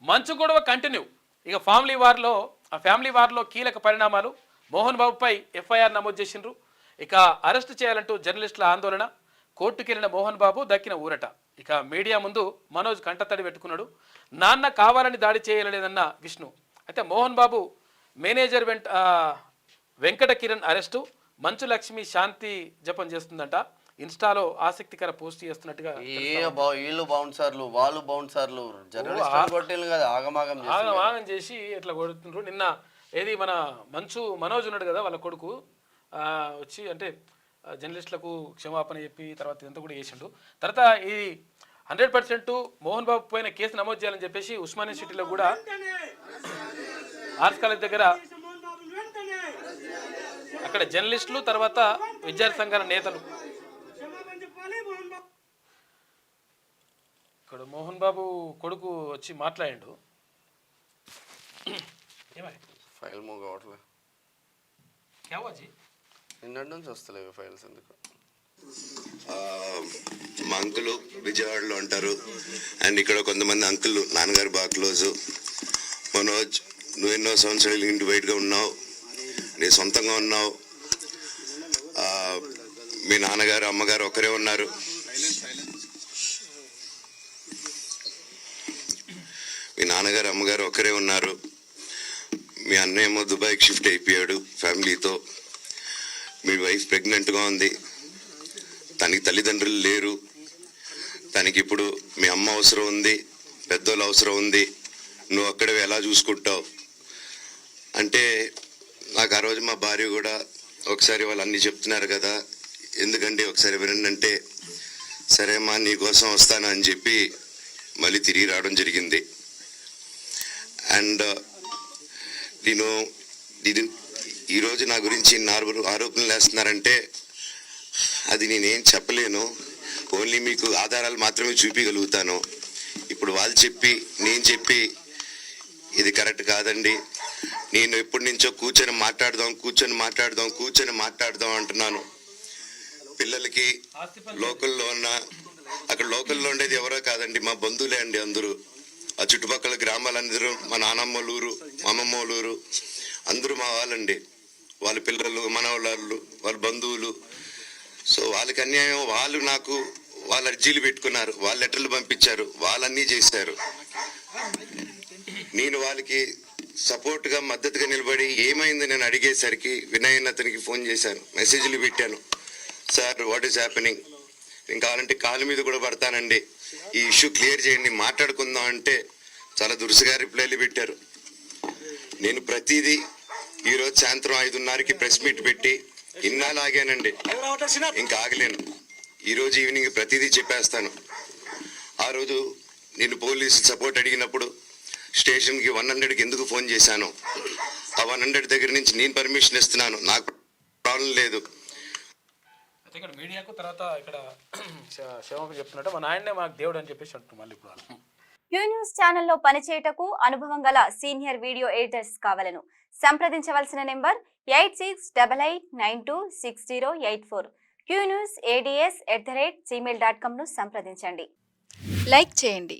మంచు గొడవ కంటిన్యూ. ఇక ఫ్యామిలీ వార్లో కీలక పరిణామాలు. మోహన్ బాబుపై ఎఫ్ఐఆర్ నమోదు చేసిండ్రు. ఇక అరెస్ట్ చేయాలంటూ జర్నలిస్టుల ఆందోళన. కోర్టుకెళ్లిన మోహన్ బాబు దక్కిన ఊరట. ఇక మీడియా ముందు మనోజ్ కంటతడి పెట్టుకున్నాడు. నాన్న కావాలని దాడి చేయలేదన్న విష్ణు. అయితే మోహన్ బాబు మేనేజర్ వెంకట కిరణ్ అరెస్టు. మంచు లక్ష్మి శాంతి జపం చేస్తుందంట. ఇన్స్టాలో ఆసక్తికర పోస్ట్ చేస్తున్నట్టుగా. వీళ్ళు బౌన్సర్లు, వాళ్ళు బౌన్సర్లు, ఆగమాగం చేసి ఇట్లా కొడుతుండ్రు. నిన్న ఏది మన మనోజ్ ఉన్నాడు కదా, వాళ్ళ కొడుకు వచ్చి అంటే జర్నలిస్టులకు క్షమాపణ చెప్పి తర్వాత ఇదంతా కూడా చేసిండు. తర్వాత ఈ 100% మోహన్ బాబు పైన కేసు నమోదు చేయాలని చెప్పేసి ఉస్మానియా సిటీలో కూడా ఆర్ట్స్ కాలేజ్ దగ్గర అక్కడ జర్నలిస్టులు తర్వాత విద్యార్థి సంఘాల నేతలు ఇక్కడ మోహన్ బాబు కొడుకు వచ్చి మాట్లాడిండు. ఫైల్ మూవ్ కావట్లేదు, నిన్నటి నుంచి వస్తలేవు ఫైల్స్ ఎందుకు. మా అంకులు విజయవాడలో ఉంటారు. అండ్ ఇక్కడ కొంతమంది అంకులు నాన్నగారు బాగా క్లోజు. మనోజ్, నువ్వు ఎన్నో సంవత్సరాలు ఇంటి బయటగా ఉన్నావు, నీ సొంతంగా ఉన్నావు. మీ నాన్నగారు అమ్మగారు ఒకరే ఉన్నారు. మీ అన్నయ్య ఏమో దుబాయ్కి షిఫ్ట్ అయిపోయాడు ఫ్యామిలీతో. మీ వైఫ్ ప్రెగ్నెంట్గా ఉంది. తనకి తల్లిదండ్రులు లేరు. తనకి ఇప్పుడు మీ అమ్మ అవసరం ఉంది, పెద్దోళ్ళు అవసరం ఉంది. నువ్వు అక్కడ ఎలా చూసుకుంటావు అంటే, నాకు ఆ రోజు మా భార్య కూడా ఒకసారి వాళ్ళు అన్నీ చెప్తున్నారు కదా, ఎందుకంటే ఒకసారి వినండి అంటే, సరేమ్మా నీకోసం వస్తాను అని చెప్పి మళ్ళీ తిరిగి రావడం జరిగింది. అండ్ నేను ఈరోజు నా గురించి ఆరోపణలు వేస్తున్నారంటే అది నేనేం చెప్పలేను. ఓన్లీ మీకు ఆధారాలు మాత్రమే చూపించగలుగుతాను. ఇప్పుడు వాళ్ళు చెప్పి నేను చెప్పి ఇది కరెక్ట్ కాదండి. నేను ఎప్పటి నుంచో కూర్చొని మాట్లాడదాం అంటున్నాను. పిల్లలకి లోకల్లో ఉండేది ఎవరో కాదండి, మా బంధువులే అండి అందరూ. ఆ చుట్టుపక్కల గ్రామాలందరూ మా నానమ్మోళ్ళ ఊరు, మా అమ్మమ్మోళ్ళ ఊరు అందరూ మా వాళ్ళండి. వాళ్ళ పిల్లలు, మనవాళ్ళు, వాళ్ళ బంధువులు. సో వాళ్ళకి అన్యాయం, వాళ్ళ అర్జీలు పెట్టుకున్నారు, వాళ్ళ లెటర్లు పంపించారు, వాళ్ళన్నీ చేశారు. నేను వాళ్ళకి సపోర్ట్గా మద్దతుగా నిలబడి ఏమైంది నేను అడిగేసరికి వినయ్ అతనికి ఫోన్ చేశాను, మెసేజ్లు పెట్టాను. సార్ వాట్ ఈస్ హ్యాపెనింగ్, నేను కావాలంటే కాలు మీద కూడా పడతానండి, ఈ ఇష్యూ క్లియర్ చేయండి, మాట్లాడుకుందాం అంటే చాలా దురుసుగా రిప్లైలు పెట్టారు. నేను ప్రతిదీ ఈరోజు సాయంత్రం 5:30కి ప్రెస్ మీట్ పెట్టి ఇన్నాళ్ళు ఆగానండి, ఇంకా ఆగలేను. ఈరోజు ఈవినింగ్ ప్రతిదీ చెప్పేస్తాను. ఆ రోజు నేను పోలీసు సపోర్ట్ అడిగినప్పుడు స్టేషన్కి 100కి ఎందుకు ఫోన్ చేశాను, ఆ 100 దగ్గర నుంచి నేను పర్మిషన్ ఇస్తున్నాను, నాకు ప్రాబ్లం లేదు. అయితే ఇక్కడ మీడియాకు తర్వాత ఇక్కడ శివకు చెప్తున్నట్టు మా నాయనే మాకు దేవుడు అని చెప్పేసి అంటున్నాం. మళ్ళీ ఇప్పుడు క్యూ న్యూస్ ఛానల్లో పనిచేయటకు అనుభవం గల సీనియర్ వీడియో ఎడిటర్స్ కావాలను సంప్రదించవలసిన నెంబర్ 8688926084. qnewsads@gmail.com ను సంప్రదించండి. లైక్ చేయండి.